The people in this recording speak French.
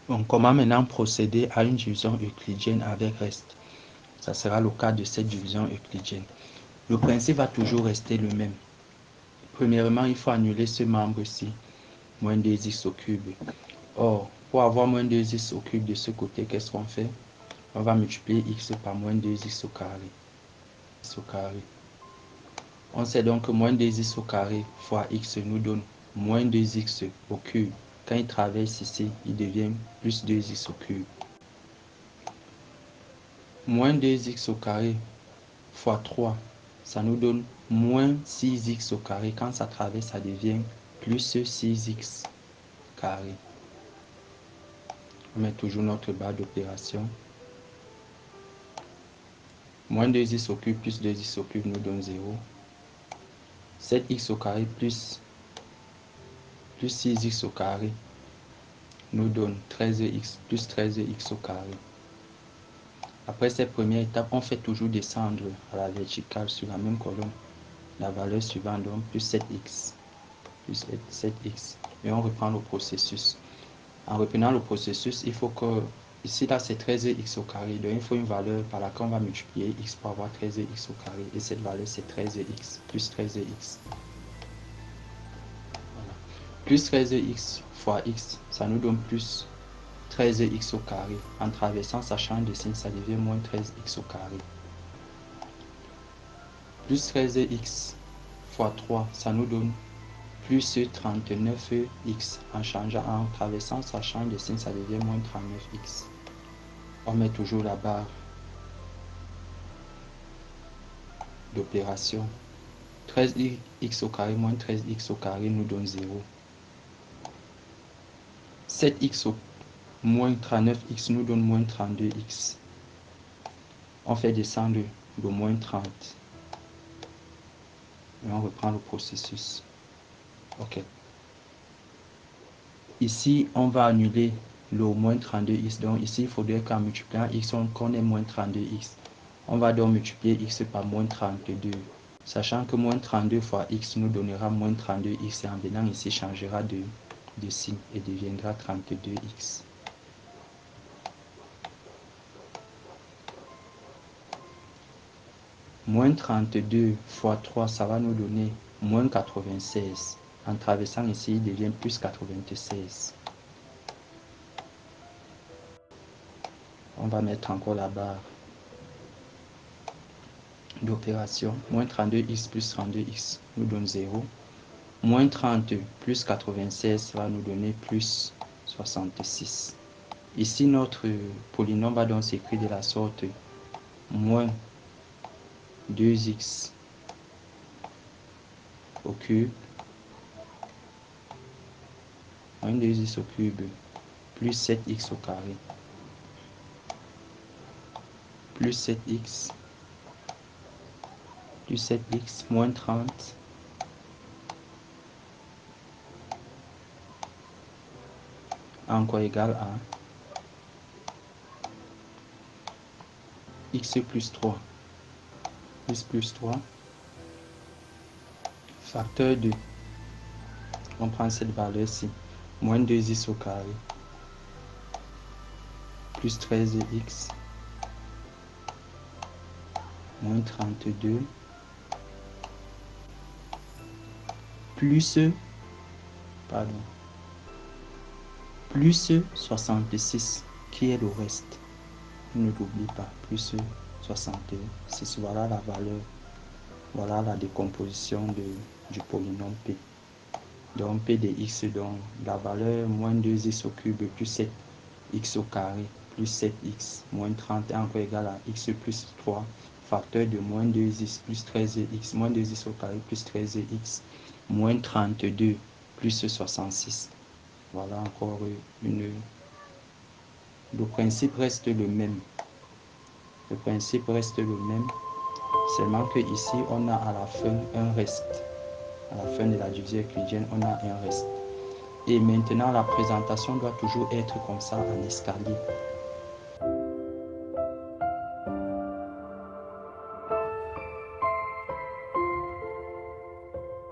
Donc, comment maintenant procéder à une division euclidienne avec reste? Ça sera le cas de cette division euclidienne. Le principe va toujours rester le même. Premièrement, il faut annuler ce membre-ci, moins 2x au cube. Or, pour avoir moins 2x au cube de ce côté, qu'est-ce qu'on fait? On va multiplier x par moins 2x au carré. On sait donc que moins 2x au carré fois x nous donne moins 2x au cube. Quand il traverse ici, il devient plus 2x au cube. Moins 2x au carré fois 3, ça nous donne moins 6x au carré. Quand ça traverse, ça devient plus 6x carré. On met toujours notre barre d'opération. Moins 2x au cube plus 2x au cube nous donne 0. 7x au carré plus 6x au carré nous donne 13x plus 13x au carré. Après cette première étape, on fait toujours descendre à la verticale sur la même colonne la valeur suivante, donc plus 7x. Plus 7x. Et on reprend le processus. En reprenant le processus, il faut que, ici là c'est 13x au carré, donc il faut une valeur par laquelle on va multiplier x pour avoir 13x au carré. Et cette valeur c'est 13x, plus 13x. Voilà. Plus 13x fois x, ça nous donne plus 13x au carré. En traversant, ça change de signe, ça devient moins 13x au carré. Plus 13x fois 3, ça nous donne plus 39x. En traversant, ça change de signe, ça devient moins 39x. On met toujours la barre d'opération. 13x au carré moins 13x au carré nous donne 0. 7x au moins 39x nous donne moins 32x. On fait descendre le moins 30. Et on reprend le processus. Ok. Ici, on va annuler le moins 32x. Donc ici, il faudrait qu'en multipliant x, qu'on ait moins 32x. On va donc multiplier x par moins 32. Sachant que moins 32 fois x nous donnera moins 32x. Et en venant ici, changera de signe et deviendra 32x. Moins 32 fois 3, ça va nous donner moins 96. En traversant ici, il devient plus 96. On va mettre encore la barre d'opération. Moins 32x plus 32x nous donne 0. Moins 30 plus 96 va nous donner plus 66. Ici, notre polynôme va donc s'écrire de la sorte moins 2x au cube, moins 2x au cube, plus 7x au carré, plus 7x, plus 7x, moins 30, encore égal à x plus 3, plus 3, facteur de, on prend cette valeur-ci, moins 2x au carré, plus 13x, moins 32, plus 66, qui est le reste. Ne l'oublie pas, plus 66. Voilà la valeur, voilà la décomposition du polynôme P. Donc P de x, donc la valeur moins 2x au cube plus 7x au carré plus 7x moins 30 est encore égal à x plus 3, facteur de moins 2x plus 13x, moins 2x au carré plus 13x moins 32 plus 66. Voilà encore le principe reste le même. Le principe reste le même, seulement que ici on a à la fin un reste. À la fin de la division euclidienne, on a un reste. Et maintenant, la présentation doit toujours être comme ça en escalier.